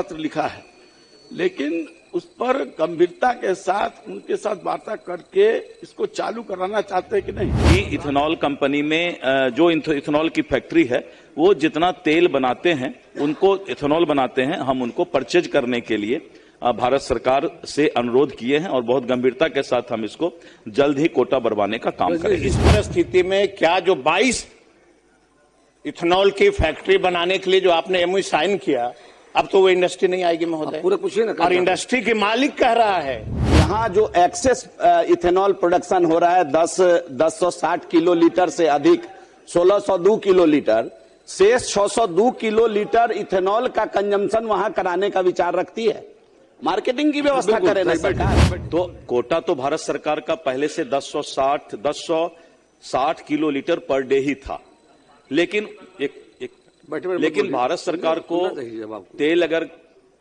पत्र लिखा है, लेकिन उस पर गंभीरता के साथ उनके साथ वार्ता करके इसको चालू कराना चाहते हैं कि नहीं। इथेनॉल कंपनी में जो इथेनॉल की फैक्ट्री है वो जितना तेल बनाते हैं, उनको इथेनॉल बनाते हैं, हम उनको परचेज करने के लिए भारत सरकार से अनुरोध किए हैं और बहुत गंभीरता के साथ हम इसको जल्द ही कोटा बढ़वाने का काम करेंगे। इस परिस्थिति में क्या जो 22 इथेनॉल की फैक्ट्री बनाने के लिए जो आपने एमओयू साइन किया, अब तो वो इंडस्ट्री नहीं आएगी महोदय। पूरा पूछिए ना। और इंडस्ट्री के मालिक कह रहा है यहाँ जो एक्सेस इथेनॉल प्रोडक्शन हो रहा है 1060 किलो लीटर से अधिक 1602 किलो लीटर, शेष 602 किलो लीटर इथेनॉल का कंजम्पशन वहां कराने का विचार रखती है। मार्केटिंग की व्यवस्था करे ना सरकार। तो कोटा तो भारत सरकार का पहले से 1060 किलो लीटर पर डे ही था, लेकिन लेकिन भारत सरकार को तेल अगर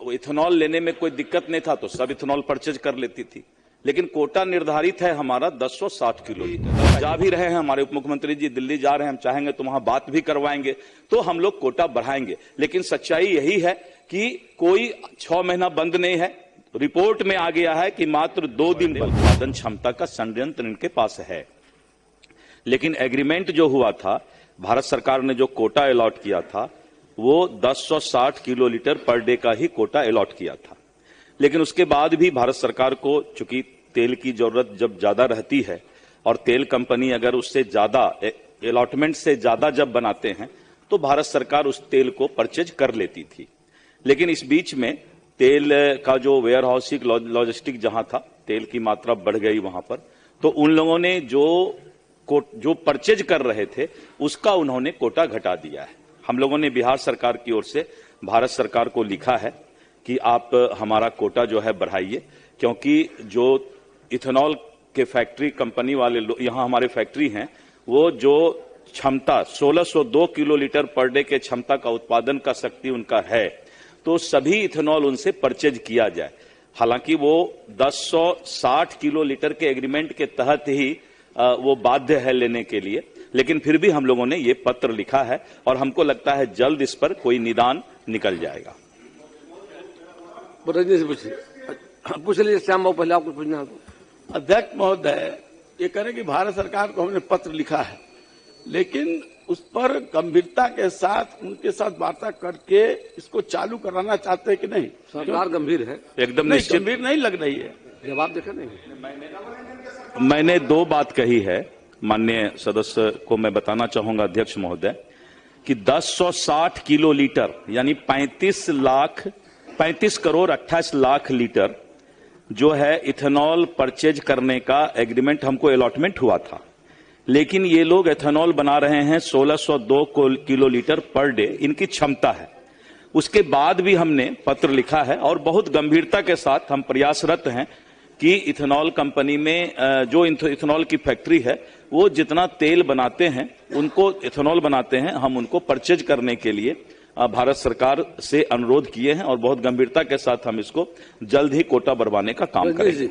इथेनॉल लेने में कोई दिक्कत नहीं था तो सब इथेनॉल परचेज कर लेती थी, लेकिन कोटा निर्धारित है हमारा 1060 किलो लीटर। जा भी रहे हैं हमारे उप मुख्यमंत्री जी, दिल्ली जा रहे हैं, हम चाहेंगे तो वहां बात भी करवाएंगे, तो हम लोग कोटा बढ़ाएंगे। लेकिन सच्चाई यही है कि कोई 6 महीना बंद नहीं है। रिपोर्ट में आ गया है कि मात्र 2 दिन उत्पादन क्षमता का संयंत्र इनके पास है, लेकिन एग्रीमेंट जो हुआ था, भारत सरकार ने जो कोटा अलॉट किया था वो 1060 किलो लीटर पर डे का ही कोटा अलॉट किया था। लेकिन उसके बाद भी भारत सरकार को चूंकि तेल की जरूरत जब ज्यादा रहती है और तेल कंपनी अगर उससे ज्यादा अलॉटमेंट से ज्यादा जब बनाते हैं तो भारत सरकार उस तेल को परचेज कर लेती थी। लेकिन इस बीच में तेल का जो वेयर हाउसिंग लॉजिस्टिक जहां था, तेल की मात्रा बढ़ गई वहां पर, तो उन लोगों ने जो परचेज कर रहे थे उसका उन्होंने कोटा घटा दिया है। हम लोगों ने बिहार सरकार की ओर से भारत सरकार को लिखा है कि आप हमारा कोटा जो है बढ़ाइए, क्योंकि जो इथेनॉल के फैक्ट्री कंपनी वाले यहां हमारे फैक्ट्री हैं, वो जो क्षमता 1602 किलो लीटर पर डे के क्षमता का उत्पादन का शक्ति उनका है, तो सभी इथेनॉल उनसे परचेज किया जाए। हालांकि वो 1060 किलो लीटर के एग्रीमेंट के तहत ही वो बाध्य है लेने के लिए, लेकिन फिर भी हम लोगों ने ये पत्र लिखा है और हमको लगता है जल्द इस पर कोई निदान निकल जाएगा। पूछ लीजिए श्याम बाबू, पहले आपको पूछना है। अध्यक्ष महोदय, ये कह रहे हैं कि भारत सरकार को हमने पत्र लिखा है, लेकिन उस पर गंभीरता के साथ उनके साथ वार्ता करके इसको चालू कराना चाहते हैं कि नहीं। सरकार गंभीर है, एकदम निश्चित गंभीर नहीं लग रही है। जवाब देखा नहीं। मैंने 2 बात कही है, माननीय सदस्य को मैं बताना चाहूंगा अध्यक्ष महोदय, कि 1060 किलो लीटर यानी 35 करोड़ 28 लाख लीटर जो है इथेनॉल परचेज करने का एग्रीमेंट हमको अलॉटमेंट हुआ था, लेकिन ये लोग इथेनॉल बना रहे हैं 1602 किलो लीटर पर डे, इनकी क्षमता है। उसके बाद भी हमने पत्र लिखा है और बहुत गंभीरता के साथ हम प्रयासरत हैं कि इथेनॉल कंपनी में जो इथेनॉल की फैक्ट्री है वो जितना तेल बनाते हैं, उनको इथेनॉल बनाते हैं, हम उनको परचेज करने के लिए भारत सरकार से अनुरोध किए हैं और बहुत गंभीरता के साथ हम इसको जल्द ही कोटा बढ़वाने का काम करेंगे।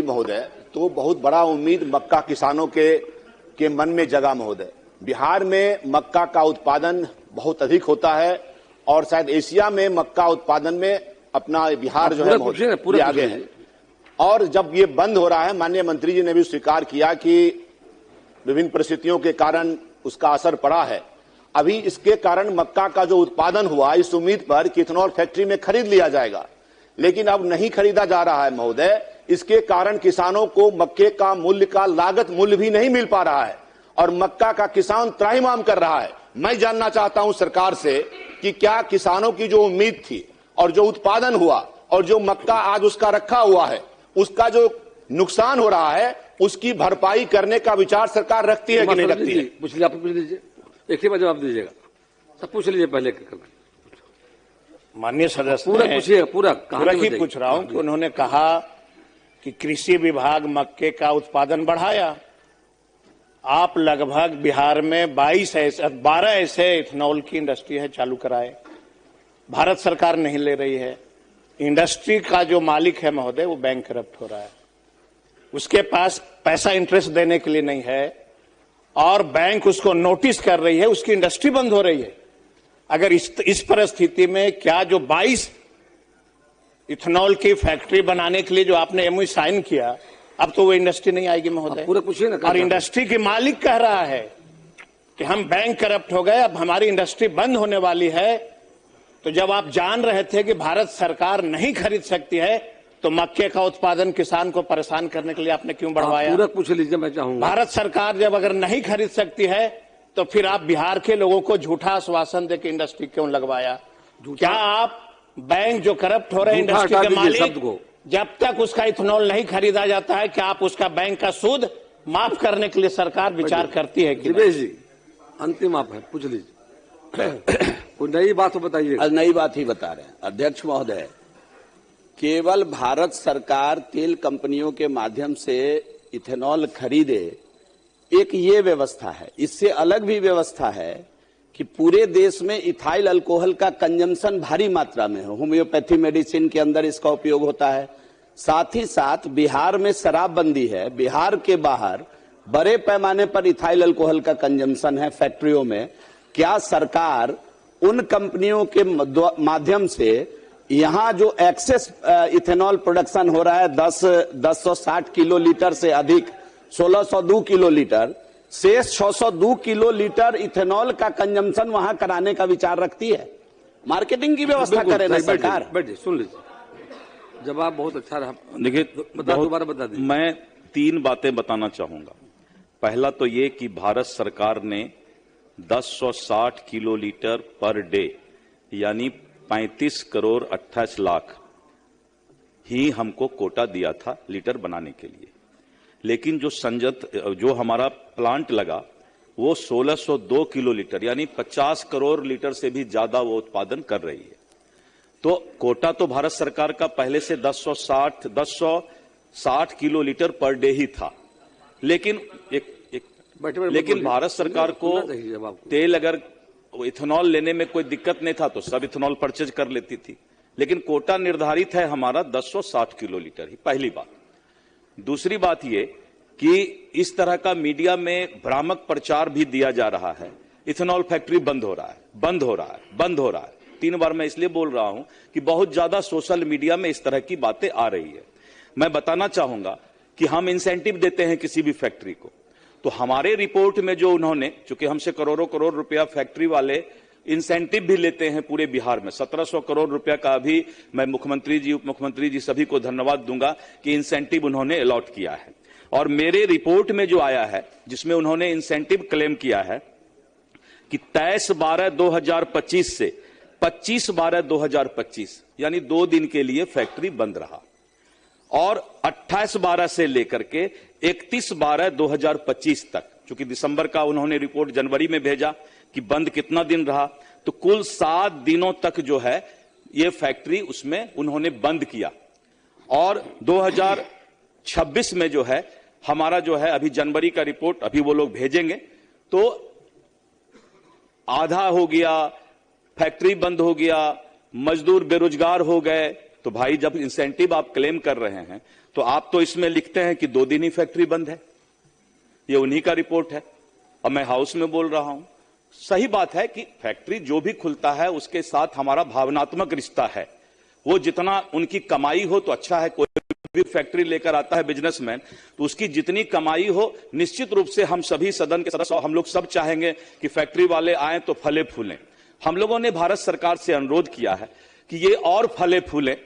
महोदय, तो बहुत बड़ा उम्मीद मक्का किसानों के मन में जगा महोदय। बिहार में मक्का का उत्पादन बहुत अधिक होता है और शायद एशिया में मक्का उत्पादन में अपना बिहार जो है पूरे आगे है। और जब ये बंद हो रहा है, माननीय मंत्री जी ने भी स्वीकार किया कि विभिन्न परिस्थितियों के कारण उसका असर पड़ा है। अभी इसके कारण मक्का का जो उत्पादन हुआ इस उम्मीद पर कि इथेनॉल फैक्ट्री में खरीद लिया जाएगा, लेकिन अब नहीं खरीदा जा रहा है महोदय। इसके कारण किसानों को मक्के का मूल्य का लागत मूल्य भी नहीं मिल पा रहा है और मक्का का किसान त्राहिमाम कर रहा है। मैं जानना चाहता हूं सरकार से कि क्या किसानों की जो उम्मीद थी और जो उत्पादन हुआ और जो मक्का आज उसका रखा हुआ है, उसका जो नुकसान हो रहा है, उसकी भरपाई करने का विचार सरकार रखती है कि नहीं रखती है? पूछ लीजिए, आप पूछ लीजिए, एक ही बार जवाब दीजिएगा। सब पूछ लीजिए पहले। माननीय सदस्य, पूरा पूछिए, पूरा ही पूछ रहा हूं कि उन्होंने कहा कि कृषि विभाग मक्के का उत्पादन बढ़ाया। आप लगभग बिहार में 12 ऐसे इथेनॉल की इंडस्ट्री है चालू कराए, भारत सरकार नहीं ले रही है। इंडस्ट्री का जो मालिक है महोदय वो बैंक करप्ट हो रहा है, उसके पास पैसा इंटरेस्ट देने के लिए नहीं है और बैंक उसको नोटिस कर रही है, उसकी इंडस्ट्री बंद हो रही है। अगर इस परिस्थिति में क्या जो 22 इथेनॉल की फैक्ट्री बनाने के लिए जो आपने एमओयू साइन किया, अब तो वो इंडस्ट्री नहीं आएगी महोदय। पूरा पूछिए ना। और इंडस्ट्री के मालिक कह रहा है कि हम बैंक करप्ट हो गए, अब हमारी इंडस्ट्री बंद होने वाली है। तो जब आप जान रहे थे कि भारत सरकार नहीं खरीद सकती है, तो मक्के का उत्पादन किसान को परेशान करने के लिए आपने क्यों बढ़वाया? पूरा पूछ लीजिए, मैं चाहूंगा। भारत सरकार जब अगर नहीं खरीद सकती है, तो फिर आप बिहार के लोगों को झूठा आश्वासन देकर इंडस्ट्री क्यों लगवाया? क्या आप बैंक जो करप्ट हो रहे हैं इंडस्ट्री के मालिक, जब तक उसका इथेनॉल नहीं खरीदा जाता है, क्या आप उसका बैंक का सूद माफ करने के लिए सरकार विचार करती है? दिवेश जी, अंतिम आप है, पूछ लीजिए। कोई नई बात तो बताइए। नई बात ही बता रहे हैं अध्यक्ष महोदय। केवल भारत सरकार तेल कंपनियों के माध्यम से इथेनॉल खरीदे, एक ये व्यवस्था है। इससे अलग भी व्यवस्था है कि पूरे देश में इथाइल अल्कोहल का कंजम्पशन भारी मात्रा में हो। होम्योपैथी मेडिसिन के अंदर इसका उपयोग होता है। साथ ही साथ बिहार में शराबबंदी है, बिहार के बाहर बड़े पैमाने पर इथाइल अल्कोहल का कंजम्पशन है फैक्ट्रियों में। क्या सरकार उन कंपनियों के माध्यम से यहां जो एक्सेस इथेनॉल प्रोडक्शन हो रहा है 1060 किलो लीटर से अधिक 1602 किलो लीटर, शेष 602 किलो लीटर इथेनॉल का कंजम्पशन वहां कराने का विचार रखती है? मार्केटिंग की व्यवस्था करे ना सरकार। बैठिए, सुन लीजिए। जवाब बहुत अच्छा रहा। देखिए, दोबारा बता दीजिए। मैं 3 बातें बताना चाहूंगा। पहला तो ये कि भारत सरकार ने 1060 किलो लीटर पर डे यानी 35 करोड़ 28 लाख ही हमको कोटा दिया था लीटर बनाने के लिए। लेकिन जो हमारा प्लांट लगा वो 1602 किलो लीटर यानी 50 करोड़ लीटर से भी ज्यादा वो उत्पादन कर रही है। तो कोटा तो भारत सरकार का पहले से 1060 किलो लीटर पर डे ही था। लेकिन लेकिन भारत सरकार को तेल अगर इथेनॉल लेने में कोई दिक्कत नहीं था तो सब इथेनॉल परचेज कर लेती थी। लेकिन कोटा निर्धारित है हमारा 1060 किलो लीटर ही, पहली बात। दूसरी बात ये कि इस तरह का मीडिया में भ्रामक प्रचार भी दिया जा रहा है, इथेनॉल फैक्ट्री बंद हो रहा है, बंद हो रहा है, बंद हो रहा है। 3 बार मैं इसलिए बोल रहा हूं कि बहुत ज्यादा सोशल मीडिया में इस तरह की बातें आ रही है। मैं बताना चाहूंगा कि हम इंसेंटिव देते हैं किसी भी फैक्ट्री को, तो हमारे रिपोर्ट में जो उन्होंने, चूंकि हमसे करोड़ों करोड़ रुपया फैक्ट्री वाले इंसेंटिव भी लेते हैं पूरे बिहार में, 1700 करोड़ रुपया का भी मैं मुख्यमंत्री जी, उप मुख्यमंत्री जी सभी को धन्यवाद दूंगा कि इंसेंटिव उन्होंने अलॉट किया है। और मेरे रिपोर्ट में जो आया है जिसमें उन्होंने इंसेंटिव क्लेम किया है कि 23/12/2025 से 25/12/2025 यानी 2 दिन के लिए फैक्ट्री बंद रहा, और 28/12 से लेकर के 31/12/2025 तक, चूंकि दिसंबर का उन्होंने रिपोर्ट जनवरी में भेजा कि बंद कितना दिन रहा, तो कुल 7 दिनों तक जो है ये फैक्ट्री उसमें उन्होंने बंद किया। और 2026 में जो है हमारा जो है अभी जनवरी का रिपोर्ट अभी वो लोग भेजेंगे, तो आधा हो गया, फैक्ट्री बंद हो गया, मजदूर बेरोजगार हो गए। तो भाई जब इंसेंटिव आप क्लेम कर रहे हैं तो आप तो इसमें लिखते हैं कि 2 दिन ही फैक्ट्री बंद है। ये उन्हीं का रिपोर्ट है और मैं हाउस में बोल रहा हूं। सही बात है कि फैक्ट्री जो भी खुलता है उसके साथ हमारा भावनात्मक रिश्ता है। वो जितना उनकी कमाई हो तो अच्छा है, कोई भी फैक्ट्री लेकर आता है बिजनेसमैन तो उसकी जितनी कमाई हो, निश्चित रूप से हम सभी सदन के सदस्य हम लोग सब चाहेंगे कि फैक्ट्री वाले आए तो फले फूलें। हम लोगों ने भारत सरकार से अनुरोध किया है कि ये और फले फूलें,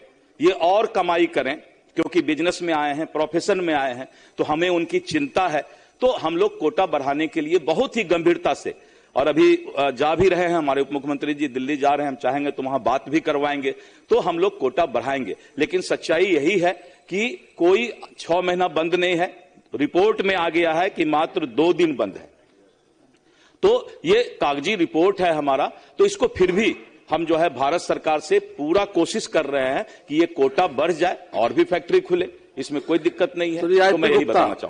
ये और कमाई करें, क्योंकि बिजनेस में आए हैं, प्रोफेशन में आए हैं, तो हमें उनकी चिंता है। तो हम लोग कोटा बढ़ाने के लिए बहुत ही गंभीरता से, और अभी जा भी रहे हैं, हमारे उप मुख्यमंत्री जी दिल्ली जा रहे हैं, हम चाहेंगे तो वहां बात भी करवाएंगे, तो हम लोग कोटा बढ़ाएंगे। लेकिन सच्चाई यही है कि कोई 6 महीना बंद नहीं है। रिपोर्ट में आ गया है कि मात्र 2 दिन बंद है। तो ये कागजी रिपोर्ट है हमारा, तो इसको फिर भी हम जो है भारत सरकार से पूरा कोशिश कर रहे हैं कि ये कोटा बढ़ जाए और भी फैक्ट्री खुले, इसमें कोई दिक्कत नहीं है। तो मैं यही बताना चाहूंगा।